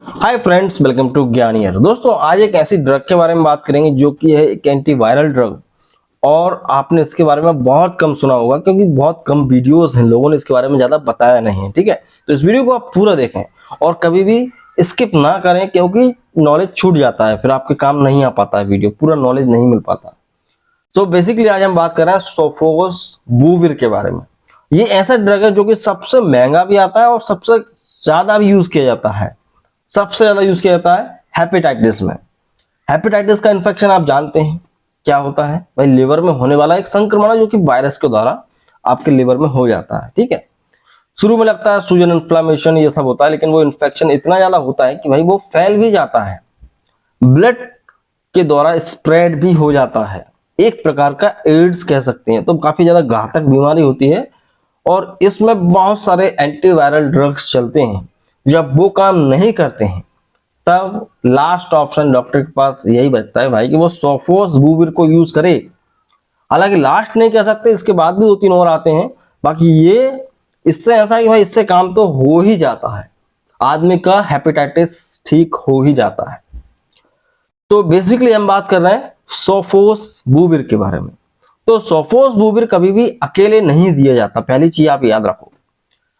Hi friends, welcome to ज्ञानियर। दोस्तों, आज एक ऐसी ड्रग के बारे में बात करेंगे जो कि है एक एंटीवायरल ड्रग। और आपने इसके बारे में बहुत कम सुना होगा क्योंकि बहुत कम वीडियोस हैं, लोगों ने इसके बारे में ज़्यादा बताया नहीं है। ठीक है, तो इस वीडियो को आप पूरा देखें और कभी भी स्किप ना करें क्योंकि नॉलेज छूट जाता है, फिर आपके काम नहीं आ पाता है, वीडियो पूरा नॉलेज नहीं मिल पाता। तो बेसिकली आज हम बात कर रहे हैं सोफोस्बुविर के बारे में। ये ऐसा ड्रग है जो कि सबसे महंगा भी आता है और सबसे ज़्यादा भी यूज़ किया जाता है। सबसे ज्यादा यूज किया जाता है हेपेटाइटिस में। हेपेटाइटिस का इन्फेक्शन आप जानते हैं क्या होता है भाई? लिवर में होने वाला एक संक्रमण है जो कि वायरस के द्वारा आपके लिवर में हो जाता है। ठीक है, शुरू में लगता है सूजन, इन्फ्लामेशन, ये सब होता है, लेकिन वो इन्फेक्शन इतना ज्यादा होता है कि भाई वो फैल भी जाता है, ब्लड के द्वारा स्प्रेड भी हो जाता है। एक प्रकार का एड्स कह सकते हैं। तो काफी ज्यादा घातक बीमारी होती है और इसमें बहुत सारे एंटीवायरल ड्रग्स चलते हैं। जब वो काम नहीं करते हैं तब लास्ट ऑप्शन डॉक्टर के पास यही बचता है भाई कि वो सोफोस्बुविर को यूज करे। हालांकि लास्ट नहीं कह सकते, इसके बाद भी 2-3 और आते हैं। बाकी ये इससे ऐसा है कि भाई इससे काम तो हो ही जाता है, आदमी का हेपेटाइटिस ठीक हो ही जाता है। तो बेसिकली हम बात कर रहे हैं सोफोस्बुविर के बारे में। तो सोफोस्बुविर कभी भी अकेले नहीं दिया जाता, पहली चीज आप याद रखो।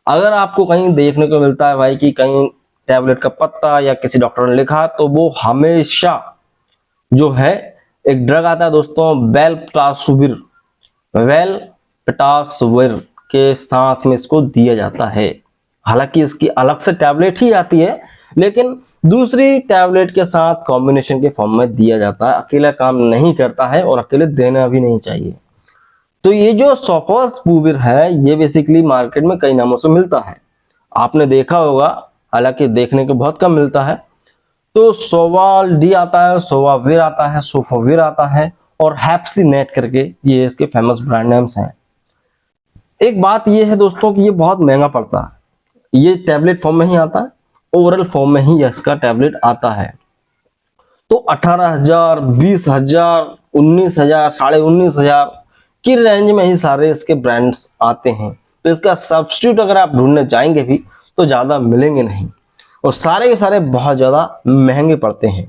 अगर आपको कहीं देखने को मिलता है भाई कि कहीं टैबलेट का पत्ता या किसी डॉक्टर ने लिखा, तो वो हमेशा जो है एक ड्रग आता है दोस्तों, वेलप्टासुविर के साथ में इसको दिया जाता है। हालांकि इसकी अलग से टैबलेट ही आती है, लेकिन दूसरी टैबलेट के साथ कॉम्बिनेशन के फॉर्म में दिया जाता है। अकेला काम नहीं करता है और अकेले देना भी नहीं चाहिए। तो ये जो सोफोस्बुविर है ये बेसिकली मार्केट में कई नामों से मिलता है, आपने देखा होगा, हालांकि देखने को बहुत कम मिलता है। तो सोवाल्डी आता है, सोवाविर आता है, सोफोविर आता है और हैप्सिनेट करके ये इसके फेमस ब्रांड नेम्स हैं। एक बात ये है दोस्तों कि ये बहुत महंगा पड़ता है। ये टैबलेट फॉर्म में ही आता है, ओरल फॉर्म में ही इसका टैबलेट आता है। तो 18,000, 20,000, 19,000, 19,500 की रेंज में ही सारे इसके ब्रांड्स आते हैं। तो इसका सब्स्टिट्यूट अगर आप ढूंढने जाएंगे भी तो ज़्यादा मिलेंगे नहीं, और सारे के सारे बहुत ज़्यादा महंगे पड़ते हैं।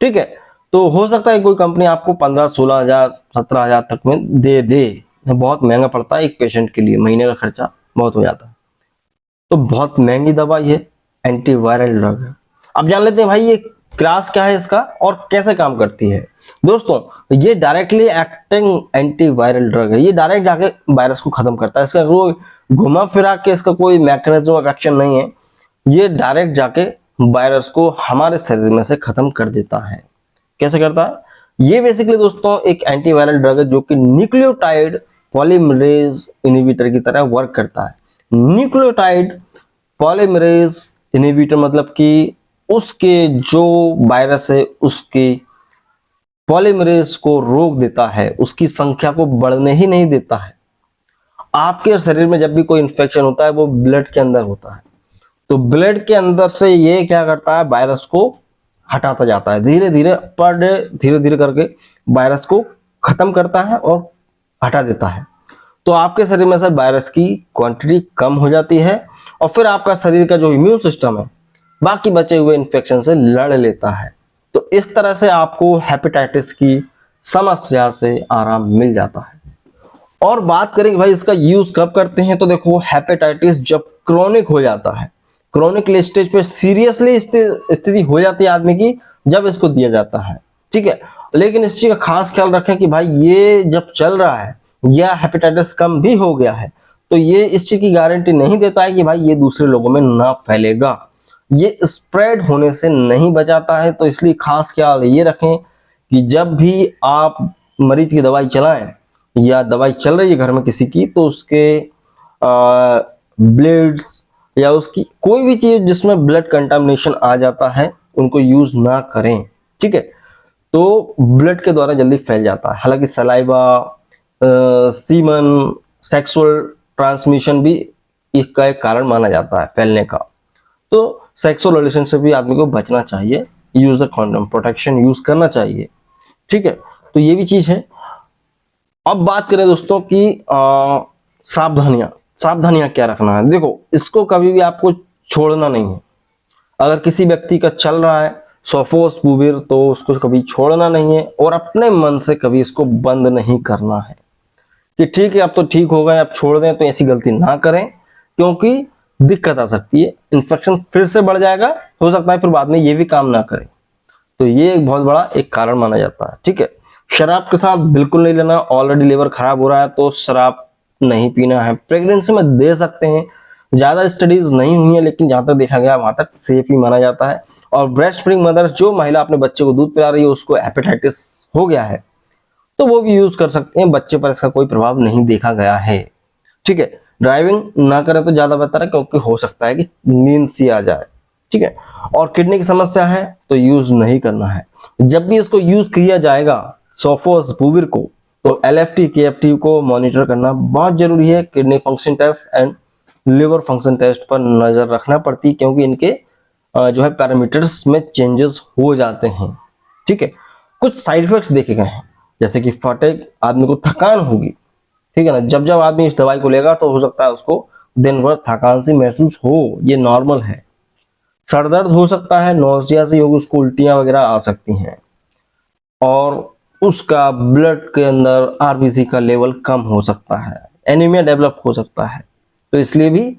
ठीक है, तो हो सकता है कोई कंपनी आपको 15, 16,000, 17,000 तक में दे दे। बहुत महंगा पड़ता है एक पेशेंट के लिए, महीने का खर्चा बहुत हो जाता है। तो बहुत महंगी दवा ये एंटीवायरल ड्रग है। अब जान लेते हैं भाई ये क्लास क्या है इसका और कैसे काम करती है। दोस्तों, ये डायरेक्टली एक्टिंग एंटीवायरल ड्रग है। ये डायरेक्ट जाके वायरस को खत्म करता है। इसका कोई घुमा फिरा के इसका कोई मैकेनिज्म ऑफ एक्शन नहीं है। ये डायरेक्ट जाके वायरस को हमारे शरीर में से खत्म कर देता है। कैसे करता है? ये बेसिकली दोस्तों एक एंटीवायरल ड्रग है जो कि न्यूक्लियोटाइड पॉलीमरेज इनहिबिटर की तरह वर्क करता है। न्यूक्लियोटाइड पॉलीमरेज इनहिबिटर मतलब कि उसके जो वायरस है उसके पॉलीमरेज को रोक देता है, उसकी संख्या को बढ़ने ही नहीं देता है। आपके शरीर में जब भी कोई इन्फेक्शन होता है वो ब्लड के अंदर होता है, तो ब्लड के अंदर से ये क्या करता है, वायरस को हटाता जाता है। धीरे धीरे पर डे धीरे धीरे करके वायरस को खत्म करता है और हटा देता है। तो आपके शरीर में से वायरस की क्वांटिटी कम हो जाती है और फिर आपका शरीर का जो इम्यून सिस्टम है बाकी बचे हुए इन्फेक्शन से लड़ लेता है। तो इस तरह से आपको हेपेटाइटिस की समस्या से आराम मिल जाता है। और बात करें कि भाई इसका यूज कब करते हैं, तो देखो हेपेटाइटिस जब क्रोनिक हो जाता है, क्रोनिक स्टेज पे सीरियसली स्थिति हो जाती है आदमी की, जब इसको दिया जाता है। ठीक है, लेकिन इस चीज का खास ख्याल रखें कि भाई ये जब चल रहा है या हेपेटाइटिस कम भी हो गया है तो ये इस चीज की गारंटी नहीं देता है कि भाई ये दूसरे लोगों में ना फैलेगा, ये स्प्रेड होने से नहीं बचाता है। तो इसलिए खास ख्याल ये रखें कि जब भी आप मरीज की दवाई चलाएं या दवाई चल रही है घर में किसी की, तो उसके ब्लेड्स या उसकी कोई भी चीज जिसमें ब्लड कंटामिनेशन आ जाता है उनको यूज ना करें। ठीक है, तो ब्लड के द्वारा जल्दी फैल जाता है। हालांकि सलाइवा, सीमन, सेक्सुअल ट्रांसमिशन भी इसका एक कारण माना जाता है फैलने का। तो सेक्सुअल रिलेशन से भी आदमी को बचना चाहिए, use the condom, protection use करना चाहिए। ठीक है, तो ये भी चीज है। अब बात करें दोस्तों कि सावधानियां क्या रखना है। देखो, इसको कभी भी आपको छोड़ना नहीं है। अगर किसी व्यक्ति का चल रहा है सोफोस्बुविर तो उसको कभी छोड़ना नहीं है और अपने मन से कभी इसको बंद नहीं करना है कि ठीक है अब तो ठीक हो गए अब छोड़ दें, तो ऐसी गलती ना करें क्योंकि दिक्कत आ सकती है, इन्फेक्शन फिर से बढ़ जाएगा, हो सकता है फिर बाद में ये भी काम ना करे। तो ये एक बहुत बड़ा एक कारण माना जाता है। ठीक है, शराब के साथ बिल्कुल नहीं लेना, ऑलरेडी लीवर खराब हो रहा है तो शराब नहीं पीना है। प्रेगनेंसी में दे सकते हैं, ज्यादा स्टडीज नहीं हुई है लेकिन जहां तक देखा गया वहां तक सेफ ही माना जाता है। और ब्रेस्ट फीडिंग मदर्स, जो महिला अपने बच्चे को दूध पिला रही है उसको हेपेटाइटिस हो गया है तो वो भी यूज कर सकते हैं, बच्चे पर इसका कोई प्रभाव नहीं देखा गया है। ठीक है, ड्राइविंग ना करें तो ज्यादा बेहतर है क्योंकि हो सकता है कि नींद सी आ जाए। ठीक है, और किडनी की समस्या है तो यूज नहीं करना है। जब भी इसको यूज किया जाएगा सोफोस्बुविर को तो LFT KFT को मॉनिटर करना बहुत जरूरी है। Kidney function test and liver function test पर नजर रखना पड़ती है क्योंकि इनके जो है पैरामीटर्स में चेंजेस हो जाते हैं। ठीक है, कुछ साइड इफेक्ट्स देखे गए हैं जैसे कि फटेग, आदमी को थकान होगी। ठीक है ना, जब जब आदमी इस दवाई को लेगा तो हो सकता है उसको दिन भर थकान सी महसूस हो, ये नॉर्मल है। सर दर्द हो सकता है, नोजिया सी होगी, उसको उल्टियां वगैरह आ सकती हैं और उसका ब्लड के अंदर RBC का लेवल कम हो सकता है, एनीमिया डेवलप हो सकता है। तो इसलिए भी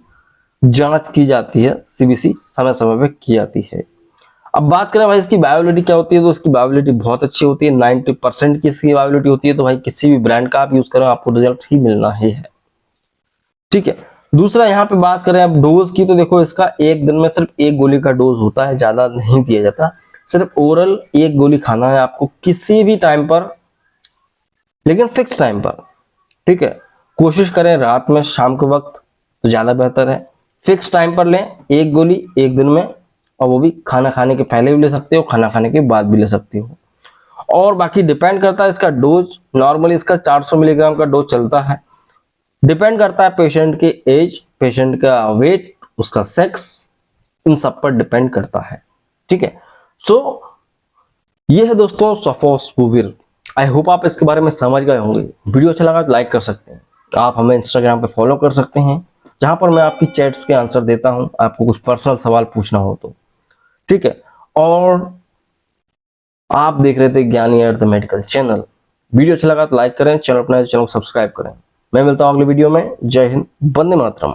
जांच की जाती है, CBC समय समय पे की जाती है। अब बात करें भाई इसकी बायोलिटी क्या होती है, तो इसकी बायोलिटी बहुत अच्छी होती है, 90% की इसकी बायोलिटी होती है। तो भाई किसी भी ब्रांड का आप यूज करें आपको रिजल्ट ही मिलना ही है। ठीक है, दूसरा यहाँ पे बात करें अब डोज की, तो देखो इसका एक दिन में सिर्फ एक गोली का डोज होता है, ज्यादा नहीं दिया जाता, सिर्फ ओरल एक गोली खाना है आपको किसी भी टाइम पर, लेकिन फिक्स टाइम पर। ठीक है, कोशिश करें रात में, शाम के वक्त तो ज्यादा बेहतर है। फिक्स टाइम पर लें एक गोली एक दिन में, और वो भी खाना खाने के पहले भी ले सकते हो, खाना खाने के बाद भी ले सकते हो। और बाकी डिपेंड करता है इसका डोज, नॉर्मली इसका 400 मिलीग्राम का डोज चलता है। डिपेंड करता है पेशेंट की एज, पेशेंट का वेट, उसका सेक्स, इन सब पर डिपेंड करता है। ठीक है, सो ये है दोस्तों सोफोस्बुविर। आई होप आप इसके बारे में समझ गए होंगे। वीडियो अच्छा लगा तो लाइक कर सकते हैं, आप हमें इंस्टाग्राम पे फॉलो कर सकते हैं जहां पर मैं आपकी चैट्स के आंसर देता हूं, आपको कुछ पर्सनल सवाल पूछना हो तो। ठीक है, और आप देख रहे थे ज्ञानी अर्थ मेडिकल चैनल। वीडियो अच्छा लगा तो लाइक करें, चैनल अपना चैनल को सब्सक्राइब करें। मैं मिलता हूं अगले वीडियो में। जय हिंद, वंदे मातरम।